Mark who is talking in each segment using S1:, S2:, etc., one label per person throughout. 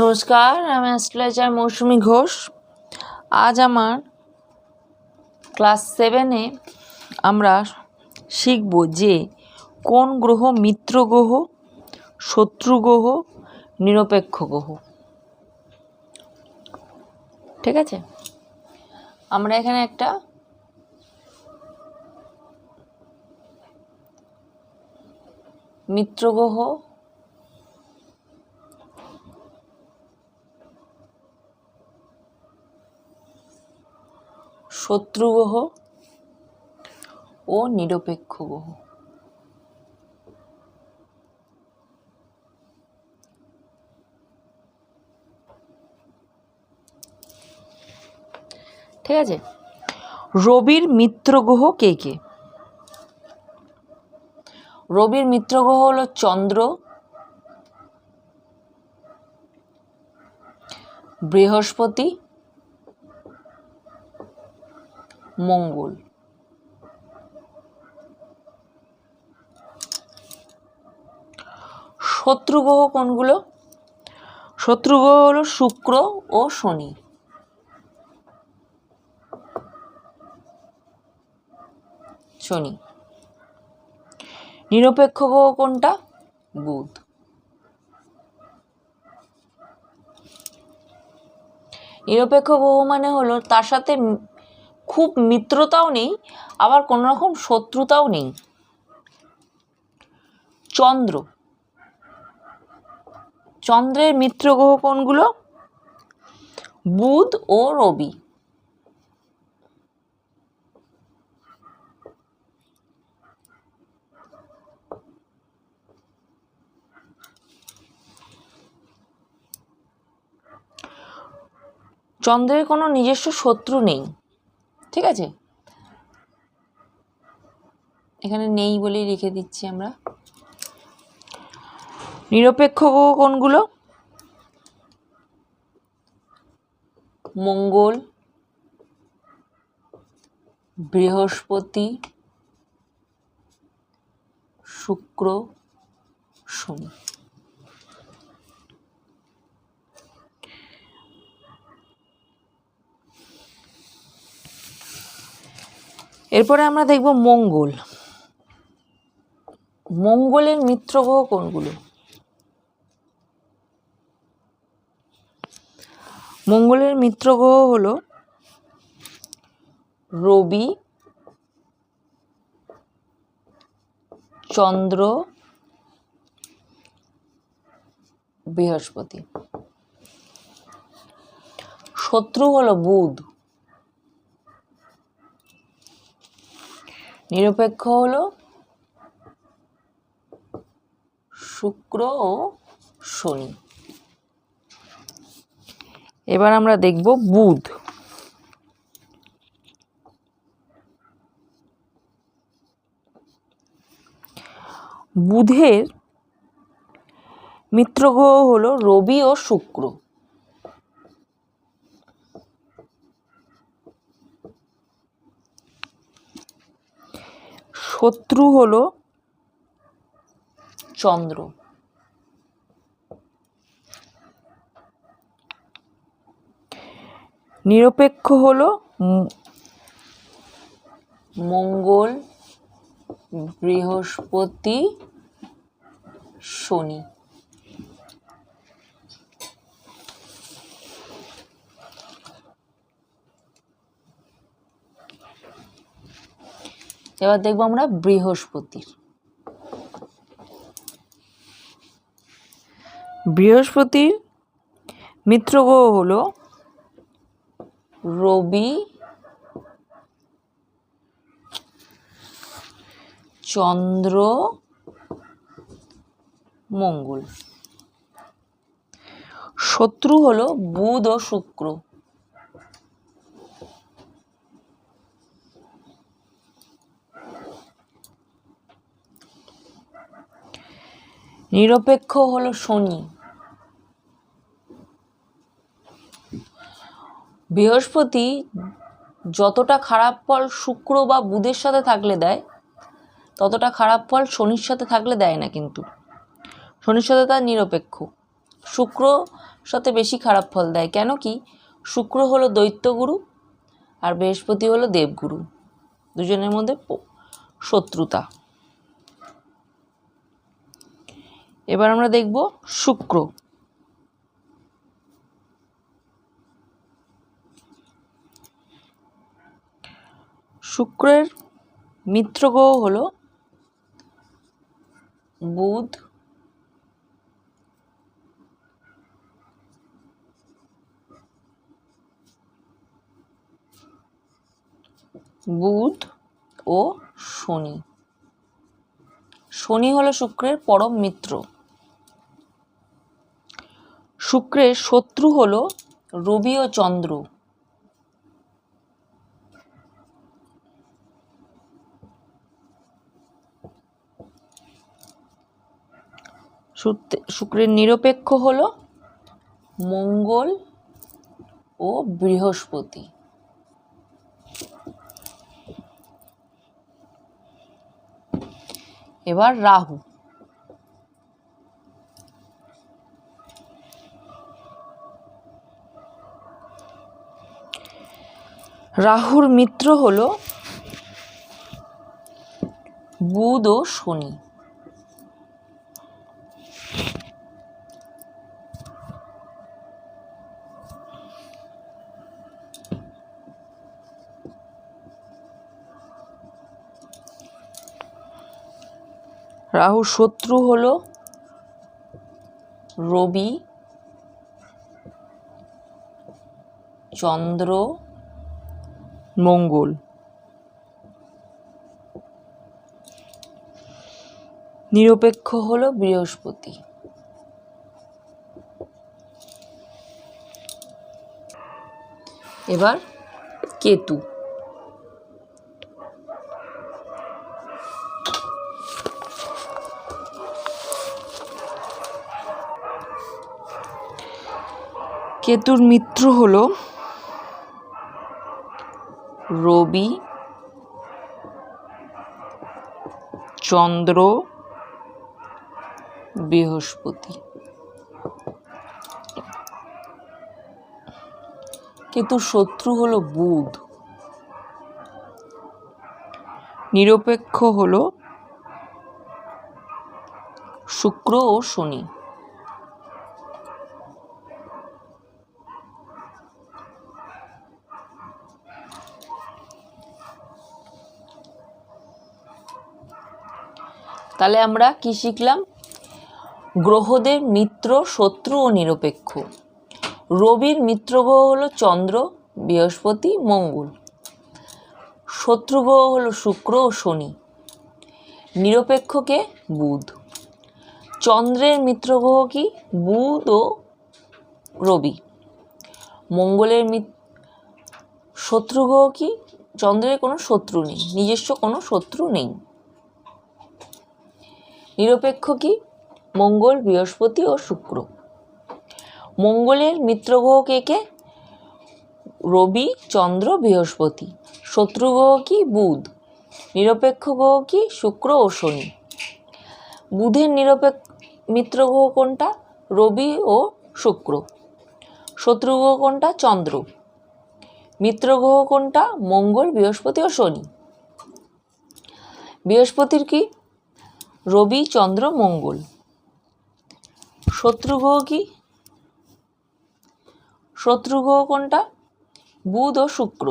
S1: নমস্কার, আমি অ্যাস্ট্রোলজার মৌসুমী ঘোষ। আজ আমার ক্লাস 7-এ আমরা শিখব যে কোন গ্রহ মিত্র গ্রহ, শত্রু গ্রহ, নিরপেক্ষ গ্রহ। ঠিক আছে, আমরা এখানে একটা মিত্র গ্রহ, শত্রু গ্রহ ও নিরপেক্ষ গ্রহ ঠিক আছে। রবির মিত্র গ্রহ কে কে? রবির মিত্র গ্রহ হলো চন্দ্র, বৃহস্পতি, মঙ্গল। শত্রু গ্রহ কোনগুলো? শত্রু গ্রহ হলো শুক্র ও শনি। নিরপেক্ষ গ্রহ কোনটা? বুধ। নিরপেক্ষ গ্রহ মানে হলো তার সাথে খুব মিত্রতাও নেই, আবার কোনো রকম শত্রুতাও নেই। চন্দ্রের মিত্র গ্রহ কোনগুলো? বুধ ও রবি। চন্দ্রের কোনো নিজস্ব শত্রু নেই, ঠিক আছে, এখানে নেই বলেই লিখে দিচ্ছি আমরা। নিরপেক্ষ গ্রহ কোনগুলো? মঙ্গল, বৃহস্পতি, শুক্র, শনি। এরপরে আমরা দেখব মঙ্গল। মঙ্গলের মিত্র গ্রহ কোনগুলো? মঙ্গলের মিত্র গ্রহ হলো রবি, চন্দ্র, বৃহস্পতি। শত্রু হলো বুধ। নিরপেক্ষ হলো শুক্র ও শনি। এবার আমরা দেখব বুধ। বুধের মিত্র গ্রহ হলো রবি ও শুক্র। শত্রু হলো চন্দ্র। নিরপেক্ষ হলো মঙ্গল, বৃহস্পতি, শনি। এবার দেখবো আমরা বৃহস্পতির। বৃহস্পতির মিত্র গ্রহ হলো রবি, চন্দ্র, মঙ্গল। শত্রু হলো বুধ ও শুক্র। নিরপেক্ষ হলো শনি। বৃহস্পতি যতটা খারাপ ফল শুক্র বা বুধের সাথে থাকলে দেয়, ততটা খারাপ ফল শনির সাথে থাকলে দেয় না, কিন্তু শনির সাথে তার নিরপেক্ষ। শুক্র সাথে বেশি খারাপ ফল দেয়। কেন কি? শুক্র হলো দৈত্যগুরু আর বৃহস্পতি হলো দেবগুরু, দুজনের মধ্যে শত্রুতা। এবার আমরা দেখব শুক্র। শুক্রের মিত্র গ্রহ হলো বুধ, ও শনি। শনি হলো শুক্রের পরম মিত্র। শুক্রের শত্রু হলো রবি ও চন্দ্র। শুক্রের নিরপেক্ষ হলো মঙ্গল ও বৃহস্পতি। এবার রাহু। রাহুর মিত্র হলো বুধ ও শনি। রাহুর শত্রু হলো রবি, চন্দ্র, মঙ্গল। নিরপেক্ষ হলো বৃহস্পতি। এবার কেতু। কেতুর মিত্র হলো রবি, চন্দ্র, বৃহস্পতি। কেতুর শত্রু হলো বুধ। নিরপেক্ষ হলো শুক্র ও শনি। তাহলে আমরা কি শিখলাম? গ্রহদের মিত্র, শত্রু ও নিরপেক্ষ। রবির মিত্র গ্রহ হলো চন্দ্র, বৃহস্পতি, মঙ্গল। শত্রু গ্রহ হলো শুক্র ও শনি। নিরপেক্ষকে বুধ। চন্দ্রের মিত্র গ্রহ কি? বুধ ও রবি। মঙ্গলের শত্রু গ্রহ কি? চন্দ্রের কোনো শত্রু নেই, নিজস্ব কোনো শত্রু নেই। নিরপেক্ষ কি? মঙ্গল, বৃহস্পতি ও শুক্র। মঙ্গলের মিত্র গ্রহ কে কে? রবি, চন্দ্র, বৃহস্পতি। শত্রু গ্রহ কি? বুধ। নিরপেক্ষ গ্রহ কি? শুক্র ও শনি। বুধের মিত্র গ্রহ কোনটা? রবি ও শুক্র। শত্রু গ্রহ কোনটা? চন্দ্র। মিত্র গ্রহ কোনটা? মঙ্গল, বৃহস্পতি ও শনি। বৃহস্পতির কি? রবি, চন্দ্র, মঙ্গল। শত্রু গ্রহ কি? শত্রু গ্রহ কোনটা? বুধ ও শুক্র।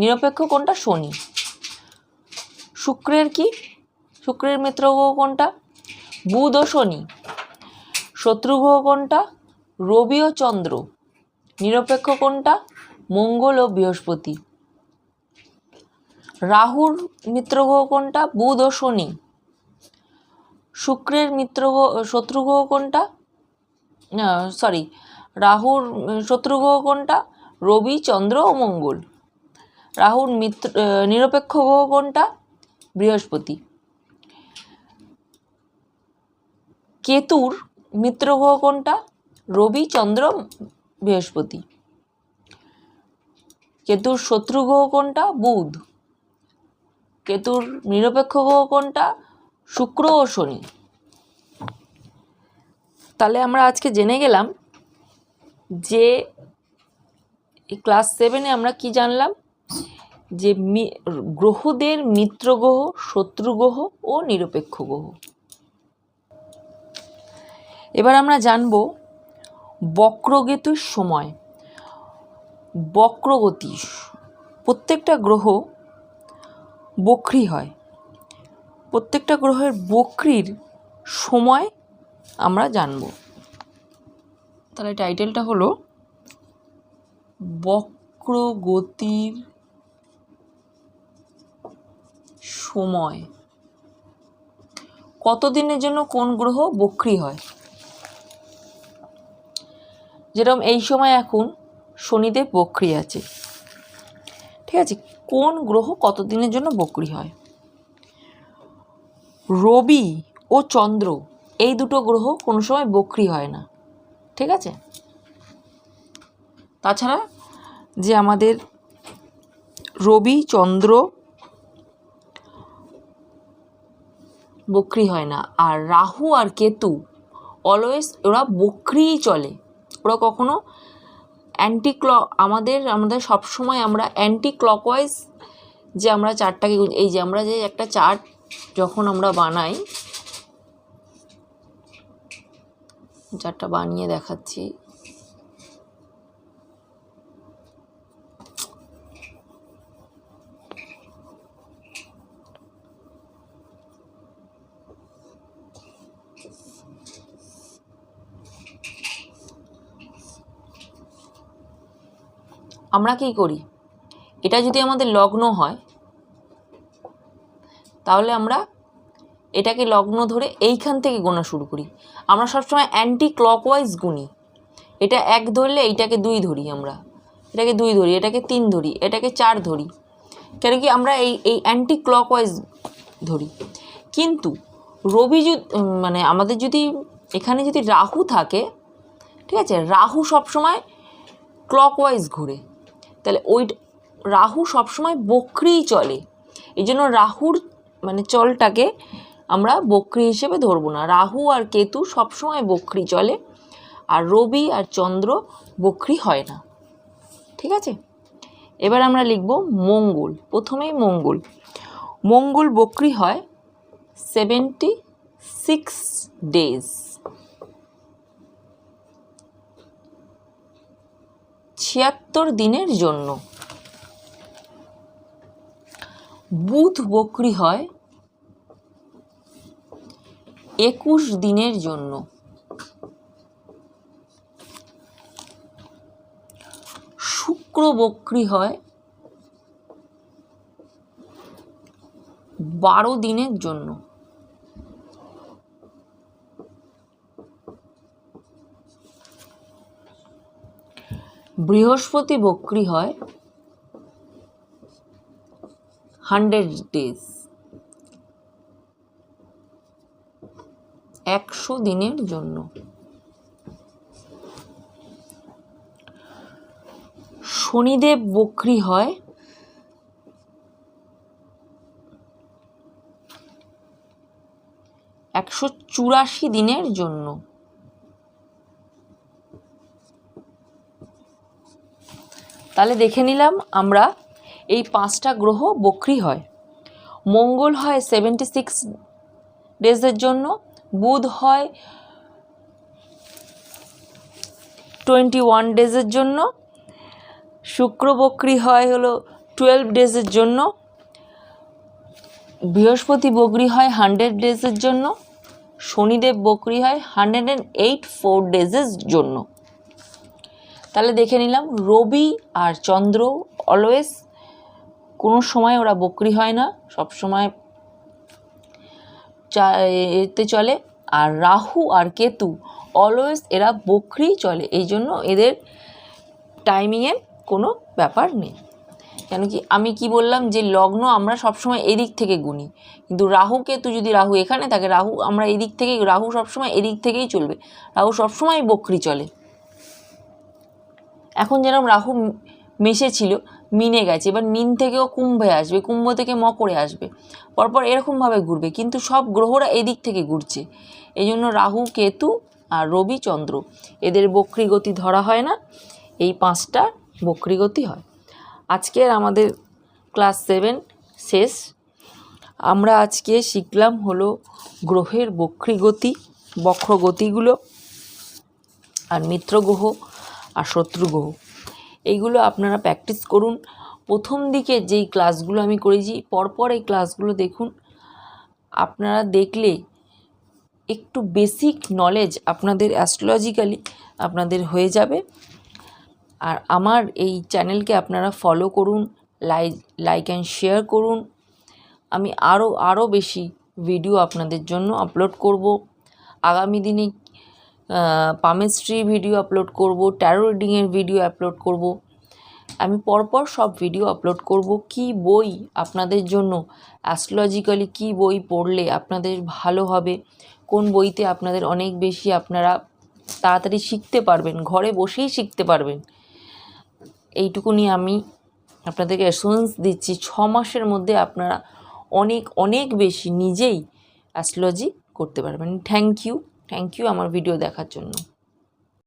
S1: নিরপেক্ষ কোনটা? শনি। শুক্রের কি? শুক্রের মিত্র গ্রহ কোনটা? বুধ ও শনি। শত্রু গ্রহ কোনটা? রবি ও চন্দ্র। নিরপেক্ষ কোনটা? মঙ্গল ও বৃহস্পতি। রাহুর মিত্র গ্রহ কোনটা? বুধ ও শনি। শুক্রের শত্রু গ্রহ কোনটা? রাহুর শত্রু গ্রহ কোনটা? রবি, চন্দ্র ও মঙ্গল। রাহুর নিরপেক্ষ গ্রহ কোনটা? বৃহস্পতি। কেতুর মিত্র গ্রহ কোনটা? রবি, চন্দ্র, বৃহস্পতি। কেতুর শত্রু গ্রহ কোনটা? বুধ। কেতুর নিরপেক্ষ গ্রহ কোনটা? শুক্র ও শনি। তাহলে আমরা আজকে জেনে গেলাম যে ক্লাস 7-এ আমরা কি জানলাম, যে গ্রহদের মিত্র গ্রহ, শত্রু গ্রহ ও নিরপেক্ষ গ্রহ। এবার আমরা জানব বক্রগতির সময়। বক্রগতি, প্রত্যেকটা গ্রহ বক্রী হয়, প্রত্যেকটা গ্রহের বক্রির সময় আমরা জানব। তাহলে টাইটেলটা হলো বক্রগতির সময়। কতদিনের জন্য কোন গ্রহ বক্রী হয়? যেরকম এই সময় এখন শনিদেব বক্রী আছে, ঠিক আছে, কোন গ্রহ কতদিনের জন্য বক্রী হয়? রবি ও চন্দ্র এই দুটো গ্রহ কোনো সময় বক্রী হয় না, ঠিক আছে। তাছাড়া যে আমাদের রবি চন্দ্র বক্রী হয় না, আর রাহু আর কেতু অলওয়েজ ওরা বক্রীই চলে, ওরা কখনো আমাদের সবসময় আমরা অ্যান্টি ক্লকওয়াইজ, যে আমরা চার্টটাকে, এই যে আমরা যে একটা চার্ট যখন আমরা বানাই, চার্টটা বানিয়ে দেখাচ্ছি, আমরা কি করি, এটা যদি আমাদের লগ্ন হয় তাহলে আমরা এটাকে লগ্ন ধরে এইখান থেকে গোনা শুরু করি। আমরা সবসময় অ্যান্টি ক্লকওয়াইজ গুনি, এটা 1 ধরলে এইটাকে 2 ধরি, আমরা এটাকে 2 ধরি, এটাকে 3 ধরি, এটাকে 4 ধরি, কেন কি আমরা এই অ্যান্টি ক্লকওয়াইজ ধরি। কিন্তু রবি মানে আমাদের যদি এখানে যদি রাহু থাকে, ঠিক আছে, রাহু সবসময় ক্লকওয়াইজ ঘুরে, তাহলে ওই রাহু সবসময় বক্রীই চলে, এই জন্য রাহুর মানে চলটাকে আমরা বক্রী হিসেবে ধরবো না। রাহু আর কেতু সবসময় বক্রী চলে, আর রবি আর চন্দ্র বক্রী হয় না, ঠিক আছে। এবার আমরা লিখব মঙ্গল। প্রথমেই মঙ্গল। মঙ্গল বক্রী হয় 76 ডেজ, 76 দিনের জন্য। বুধ বক্রী হয় 21 দিনের জন্য। শুক্র বক্রী হয় 12 দিনের জন্য। বৃহস্পতি বক্রী হয় 100 ডেজ, 100 দিনের জন্য। শনিদেব বক্রী হয় 184 দিনের জন্য। তাহলে দেখে নিলাম আমরা এই 5টা গ্রহ বক্রী হয়। মঙ্গল হয় 76 ডেজের জন্য, বুধ হয় 21 ডেজের জন্য, শুক্র বক্রী হয় হলো 12 ডেজের জন্য, বৃহস্পতি বক্রী হয় 100 ডেজের জন্য, শনিদেব বক্রী হয় 108 ডেজের জন্য। তাহলে দেখে নিলাম রবি আর চন্দ্র অলওয়েজ কোনো সময় ওরা বক্রী হয় না, সব সময় এতে চলে। আর রাহু আর কেতু অলওয়েজ এরা বক্রী চলে, এই জন্য এদের টাইমিংয়ের কোনো ব্যাপার নেই। কেন কি আমি কি বললাম, যে লগ্ন আমরা সবসময় এদিক থেকে গুনি, কিন্তু রাহু কেতু যদি রাহু এখানে থাকে, রাহু আমরা এদিক থেকেই, রাহু সবসময় এদিক থেকেই চলবে, রাহু সবসময় বক্রী চলে। এখন যেরকম রাহু মেষে ছিল, মিনে গেছে, এবার মিন থেকেও কুম্ভে আসবে, কুম্ভ থেকে মকরে আসবে, পরপর এরকমভাবে ঘুরবে, কিন্তু সব গ্রহরা এদিক থেকে ঘুরছে, এই জন্য রাহু কেতু আর রবি চন্দ্র, এদের বক্রীগতি ধরা হয় না, এই 5টা বক্রীগতি হয়। আজকের আমাদের ক্লাস 7 শেষ। আমরা আজকে শিখলাম হলো গ্রহের বক্রগতিগুলো, আর মিত্র গ্রহ আর শত্রু গ্রহ, এইগুলো আপনারা প্র্যাকটিস করুন। প্রথম দিকে যেই ক্লাসগুলো আমি করেছি পরপর এই ক্লাসগুলো দেখুন। আপনারা দেখলে একটু বেসিক নলেজ আপনাদের অ্যাস্ট্রোলজিক্যালি আপনাদের হয়ে যাবে। আর আমার এই চ্যানেলকে আপনারা ফলো করুন, লাইক অ্যান্ড শেয়ার করুন। আমি আরও বেশি ভিডিও আপনাদের জন্য আপলোড করব। আগামী দিনে পামেস্ট্রি ভিডিও আপলোড করব, ট্যারো রিডিংয়ের ভিডিও আপলোড করব। আমি পরপর সব ভিডিও আপলোড করব। কি বই আপনাদের জন্য অ্যাস্ট্রোলজিক্যালি কি বই পড়লে আপনাদের ভালো হবে, কোন বইতে আপনাদের অনেক বেশি আপনারা তাড়াতাড়ি শিখতে পারবেন, ঘরে বসেই শিখতে পারবেন, এইটুকু নিয়ে আমি আপনাদেরকে অ্যাসুরেন্স দিচ্ছি। 6 মাসের মধ্যে আপনারা অনেক বেশি নিজেই অ্যাস্ট্রোলজি করতে পারবেন। থ্যাংক ইউ আমার ভিডিও দেখার জন্য।